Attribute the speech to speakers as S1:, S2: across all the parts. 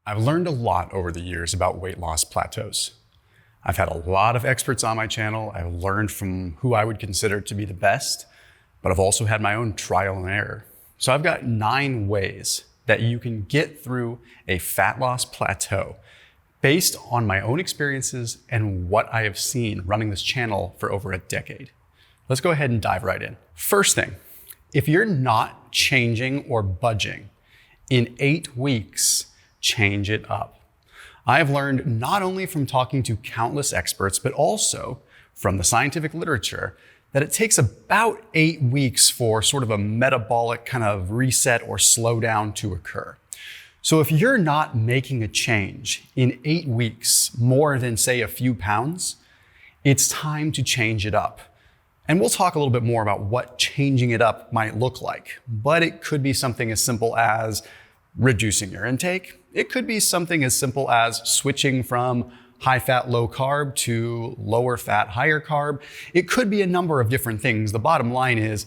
S1: I've learned a lot over the years about weight loss plateaus. I've had a lot of experts on my channel. I've learned from who I would consider to be the best, but I've also had my own trial and error. So I've got 9 ways that you can get through a fat loss plateau based on my own experiences and what I have seen running this channel for over a decade. Let's go ahead and dive right in. First thing, if you're not changing or budging in 8 weeks, change it up. I have learned not only from talking to countless experts, but also from the scientific literature that it takes about 8 weeks for sort of a metabolic kind of reset or slowdown to occur. So if you're not making a change in 8 weeks, more than say a few pounds, it's time to change it up. And we'll talk a little bit more about what changing it up might look like, but it could be something as simple as reducing your intake. It could be something as simple as switching from high fat, low carb to lower fat, higher carb. It could be a number of different things. The bottom line is,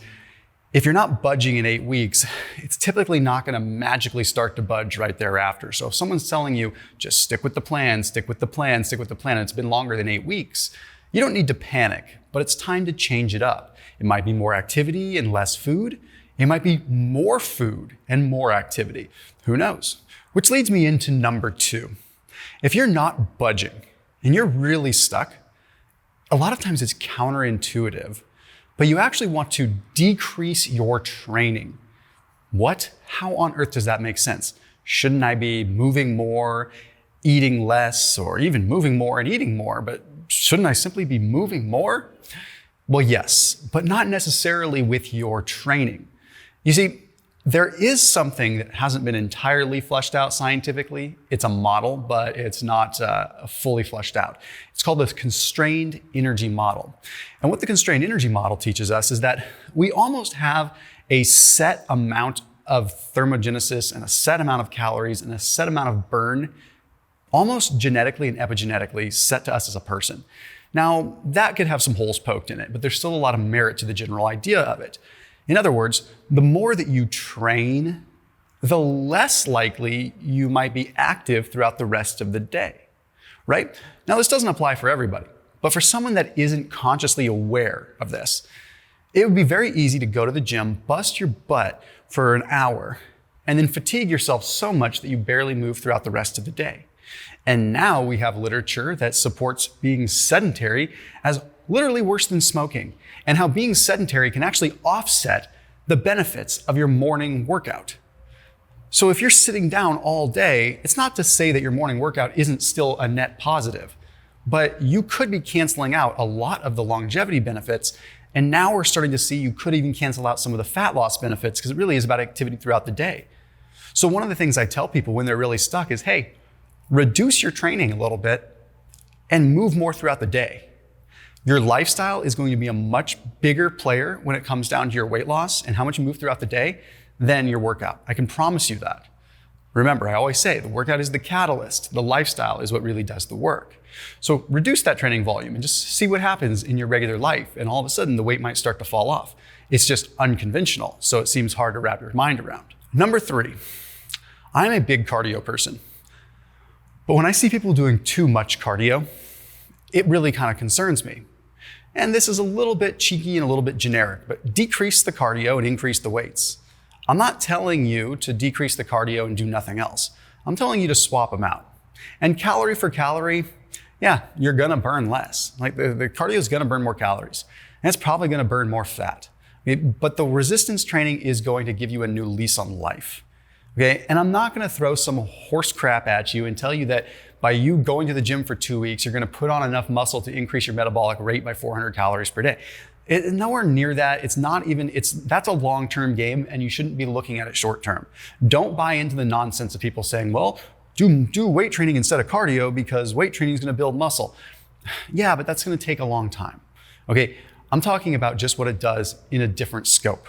S1: if you're not budging in 8 weeks, it's typically not going to magically start to budge right thereafter. So if someone's telling you, just stick with the plan, stick with the plan, stick with the plan, and it's been longer than 8 weeks, you don't need to panic, but it's time to change it up. It might be more activity and less food. It might be more food and more activity. Who knows? Which leads me into number 2. If you're not budging and you're really stuck, a lot of times it's counterintuitive, but you actually want to decrease your training. What? How on earth does that make sense? Shouldn't I be moving more, eating less, or even moving more and eating more? But shouldn't I simply be moving more? Well, yes, but not necessarily with your training. You see, there is something that hasn't been entirely fleshed out scientifically. It's a model, but it's not fully fleshed out. It's called the constrained energy model. And what the constrained energy model teaches us is that we almost have a set amount of thermogenesis and a set amount of calories and a set amount of burn, almost genetically and epigenetically set to us as a person. Now, that could have some holes poked in it, but there's still a lot of merit to the general idea of it. In other words, the more that you train, the less likely you might be active throughout the rest of the day, right? Now, this doesn't apply for everybody, but for someone that isn't consciously aware of this, it would be very easy to go to the gym, bust your butt for an hour, and then fatigue yourself so much that you barely move throughout the rest of the day. And now we have literature that supports being sedentary as literally worse than smoking, and how being sedentary can actually offset the benefits of your morning workout. So if you're sitting down all day, it's not to say that your morning workout isn't still a net positive, but you could be canceling out a lot of the longevity benefits. And now we're starting to see you could even cancel out some of the fat loss benefits, because it really is about activity throughout the day. So one of the things I tell people when they're really stuck is, hey, reduce your training a little bit and move more throughout the day. Your lifestyle is going to be a much bigger player when it comes down to your weight loss and how much you move throughout the day than your workout. I can promise you that. Remember, I always say the workout is the catalyst. The lifestyle is what really does the work. So reduce that training volume and just see what happens in your regular life. And all of a sudden, the weight might start to fall off. It's just unconventional, so it seems hard to wrap your mind around. Number 3, I'm a big cardio person. But when I see people doing too much cardio, it really kind of concerns me. And this is a little bit cheeky and a little bit generic, but decrease the cardio and increase the weights. I'm not telling you to decrease the cardio and do nothing else. I'm telling you to swap them out. And calorie for calorie, yeah, you're gonna burn less. Like the cardio is gonna burn more calories, and it's probably gonna burn more fat. But the resistance training is going to give you a new lease on life. Okay, and I'm not gonna throw some horse crap at you and tell you that by you going to the gym for 2 weeks, you're gonna put on enough muscle to increase your metabolic rate by 400 calories per day. Nowhere near that. That's a long-term game, and you shouldn't be looking at it short-term. Don't buy into the nonsense of people saying, well, do weight training instead of cardio because weight training is gonna build muscle. Yeah, but that's gonna take a long time. Okay, I'm talking about just what it does in a different scope.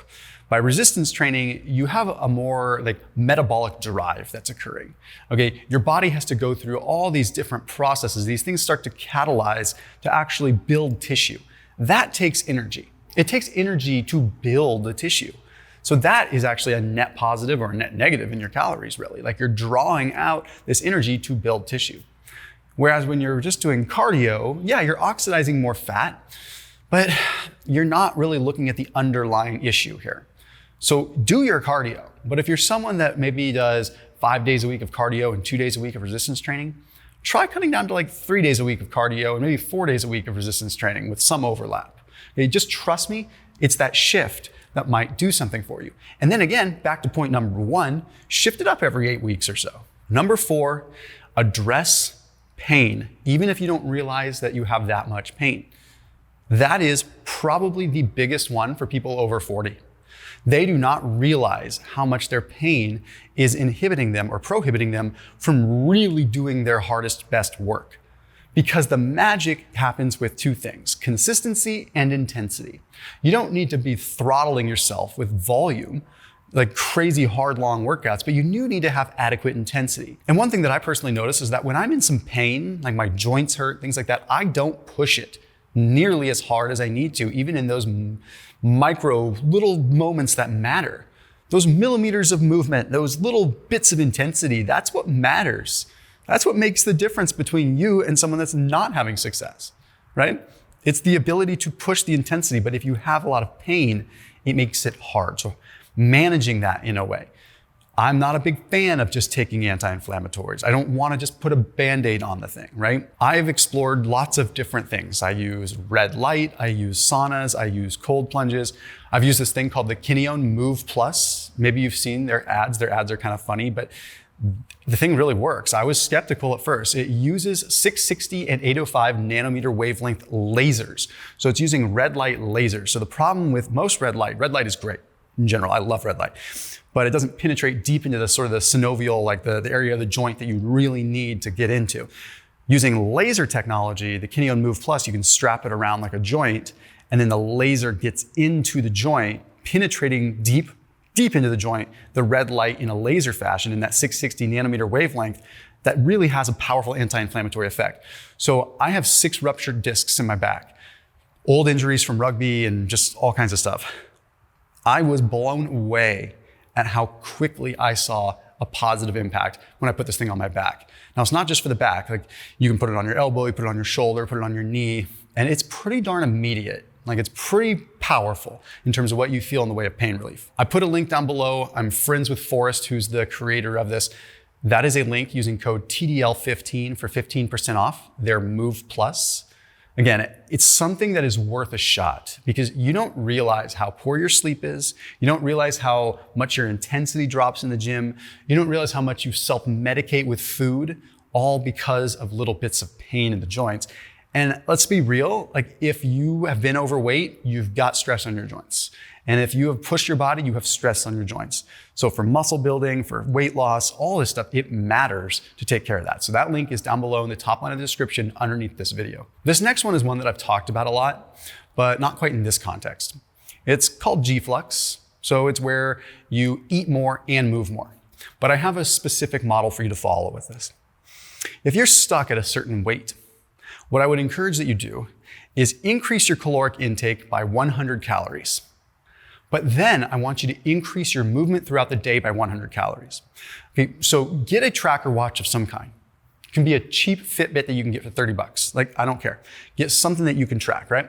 S1: By resistance training, you have a more like metabolic drive that's occurring. Okay, your body has to go through all these different processes. These things start to catalyze to actually build tissue. That takes energy. It takes energy to build the tissue. So that is actually a net positive or a net negative in your calories, really. Like you're drawing out this energy to build tissue. Whereas when you're just doing cardio, yeah, you're oxidizing more fat, but you're not really looking at the underlying issue here. So do your cardio. But if you're someone that maybe does 5 days a week of cardio and 2 days a week of resistance training, try cutting down to like 3 days a week of cardio and maybe 4 days a week of resistance training with some overlap. Okay, just trust me, it's that shift that might do something for you. And then again, back to point number 1, shift it up every 8 weeks or so. Number 4, address pain, even if you don't realize that you have that much pain. That is probably the biggest one for people over 40. They do not realize how much their pain is inhibiting them or prohibiting them from really doing their hardest, best work. Because the magic happens with 2 things, consistency and intensity. You don't need to be throttling yourself with volume, like crazy hard, long workouts, but you do need to have adequate intensity. And one thing that I personally notice is that when I'm in some pain, like my joints hurt, things like that, I don't push it nearly as hard as I need to, even in those micro little moments that matter. Those millimeters of movement, those little bits of intensity, that's what matters. That's what makes the difference between you and someone that's not having success, right? It's the ability to push the intensity, but if you have a lot of pain, it makes it hard. So managing that in a way. I'm not a big fan of just taking anti-inflammatories. I don't want to just put a Band-Aid on the thing, right? I've explored lots of different things. I use red light, I use saunas, I use cold plunges. I've used this thing called the Kineon Move Plus. Maybe you've seen their ads. Their ads are kind of funny, but the thing really works. I was skeptical at first. It uses 660 and 805 nanometer wavelength lasers. So it's using red light lasers. So the problem with most red light is great in general. I love red light. But it doesn't penetrate deep into the sort of the synovial, like the area of the joint that you really need to get into. Using laser technology, the Kineon Move Plus, you can strap it around like a joint, and then the laser gets into the joint, penetrating deep into the joint, the red light in a laser fashion in that 660 nanometer wavelength that really has a powerful anti-inflammatory effect. So I have 6 ruptured discs in my back, old injuries from rugby and just all kinds of stuff. I was blown away at how quickly I saw a positive impact when I put this thing on my back. Now, it's not just for the back. Like, you can put it on your elbow, you put it on your shoulder, put it on your knee, and it's pretty darn immediate. Like, it's pretty powerful in terms of what you feel in the way of pain relief. I put a link down below. I'm friends with Forrest, who's the creator of this. That is a link using code TDL15 for 15% off their Move Plus. Again, it's something that is worth a shot because you don't realize how poor your sleep is. You don't realize how much your intensity drops in the gym. You don't realize how much you self-medicate with food, all because of little bits of pain in the joints. And let's be real, like if you have been overweight, you've got stress on your joints. And if you have pushed your body, you have stress on your joints. So for muscle building, for weight loss, all this stuff, it matters to take care of that. So that link is down below in the top line of the description underneath this video. This next one is one that I've talked about a lot, but not quite in this context. It's called G-Flux. So it's where you eat more and move more. But I have a specific model for you to follow with this. If you're stuck at a certain weight, what I would encourage that you do is increase your caloric intake by 100 calories. But then I want you to increase your movement throughout the day by 100 calories. Okay, so get a tracker watch of some kind. It can be a cheap Fitbit that you can get for 30 bucks. Like, I don't care. Get something that you can track, right?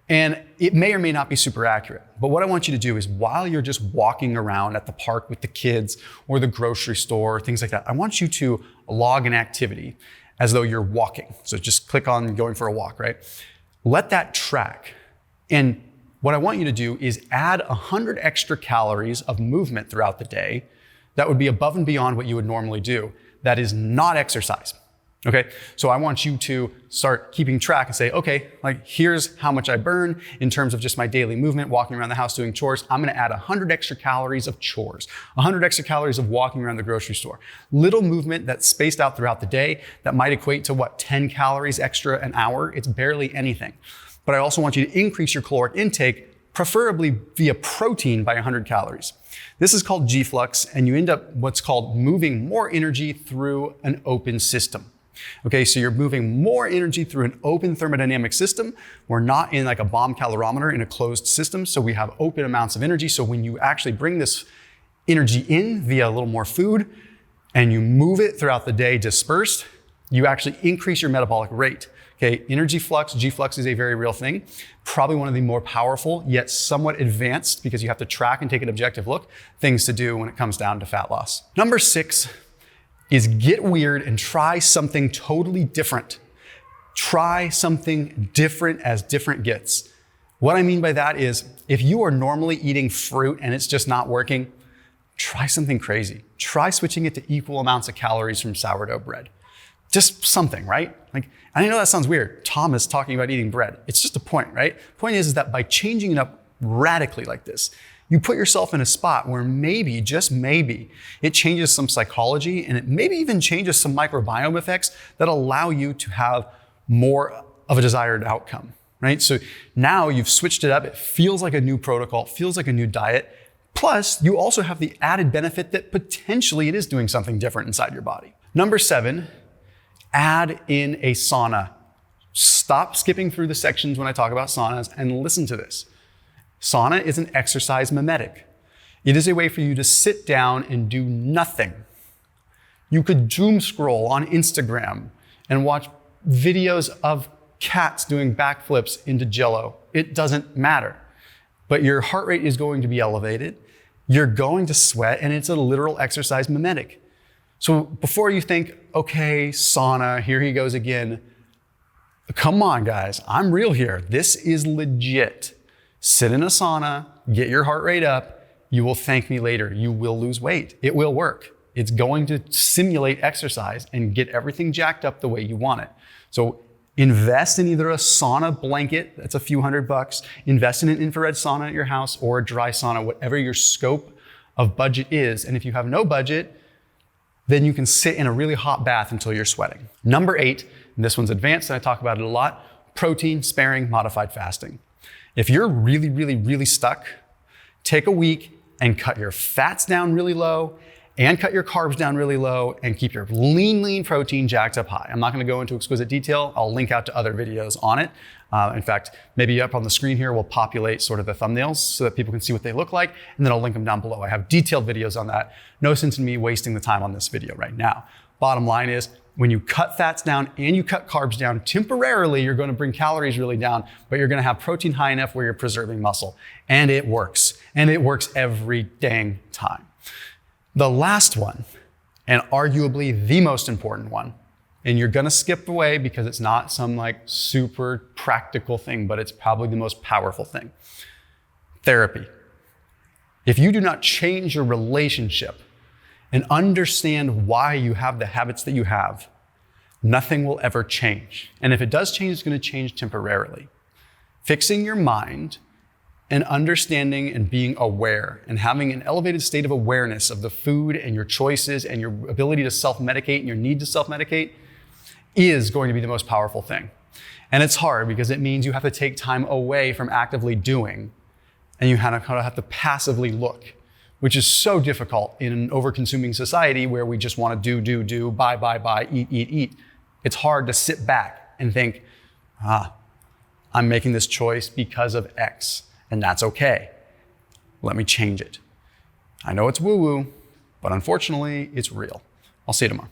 S1: And it may or may not be super accurate. But what I want you to do is while you're just walking around at the park with the kids or the grocery store, things like that, I want you to log an activity as though you're walking. So just click on going for a walk, right? Let that track. And what I want you to do is add 100 extra calories of movement throughout the day that would be above and beyond what you would normally do. That is not exercise, okay? So I want you to start keeping track and say, okay, like here's how much I burn in terms of just my daily movement, walking around the house doing chores. I'm gonna add 100 extra calories of chores, 100 extra calories of walking around the grocery store. Little movement that's spaced out throughout the day that might equate to what, 10 calories extra an hour? It's barely anything. But I also want you to increase your caloric intake, preferably via protein by 100 calories. This is called G-Flux, and you end up what's called moving more energy through an open system. Okay, so you're moving more energy through an open thermodynamic system. We're not in like a bomb calorimeter in a closed system, so we have open amounts of energy. So when you actually bring this energy in via a little more food and you move it throughout the day dispersed, you actually increase your metabolic rate. Okay, energy flux, G-Flux is a very real thing. Probably one of the more powerful, yet somewhat advanced, because you have to track and take an objective look, things to do when it comes down to fat loss. Number 6 is get weird and try something totally different. Try something different as different gets. What I mean by that is, if you are normally eating fruit and it's just not working, try something crazy. Try switching it to equal amounts of calories from sourdough bread. Just something, right? Like, I know that sounds weird. Tom is talking about eating bread. It's just a point, right? Point is that by changing it up radically like this, you put yourself in a spot where maybe, just maybe, it changes some psychology and it maybe even changes some microbiome effects that allow you to have more of a desired outcome, right? So now you've switched it up. It feels like a new protocol, it feels like a new diet. Plus, you also have the added benefit that potentially it is doing something different inside your body. Number 7, add in a sauna. Stop skipping through the sections when I talk about saunas and listen to this. Sauna is an exercise mimetic. It is a way for you to sit down and do nothing. You could doom scroll on Instagram and watch videos of cats doing backflips into Jell-O. It doesn't matter. But your heart rate is going to be elevated. You're going to sweat, and it's a literal exercise mimetic. So before you think, okay, sauna, here he goes again. Come on, guys, I'm real here. This is legit. Sit in a sauna, get your heart rate up. You will thank me later. You will lose weight. It will work. It's going to simulate exercise and get everything jacked up the way you want it. So invest in either a sauna blanket, that's a few $100. Invest in an infrared sauna at your house or a dry sauna, whatever your scope of budget is. And if you have no budget, then you can sit in a really hot bath until you're sweating. Number 8, and this one's advanced and I talk about it a lot, protein sparing modified fasting. If you're really, really, really stuck, take a week and cut your fats down really low and cut your carbs down really low and keep your lean protein jacked up high. I'm not gonna go into exquisite detail. I'll link out to other videos on it. In fact, maybe up on the screen here, we'll populate sort of the thumbnails so that people can see what they look like, and then I'll link them down below. I have detailed videos on that. No sense in me wasting the time on this video right now. Bottom line is, when you cut fats down and you cut carbs down, temporarily you're gonna bring calories really down, but you're gonna have protein high enough where you're preserving muscle. And it works. And it works every dang time. The last one, and arguably the most important one, and you're gonna skip away because it's not some like super practical thing, but it's probably the most powerful thing. Therapy. If you do not change your relationship and understand why you have the habits that you have, nothing will ever change. And if it does change, it's gonna change temporarily. Fixing your mind and understanding and being aware and having an elevated state of awareness of the food and your choices and your ability to self-medicate and your need to self-medicate is going to be the most powerful thing. And it's hard because it means you have to take time away from actively doing and you kind of have to passively look, which is so difficult in an over-consuming society where we just want to do, buy, eat. It's hard to sit back and think, I'm making this choice because of X, and that's okay. Let me change it. I know it's woo-woo, but unfortunately, it's real. I'll see you tomorrow.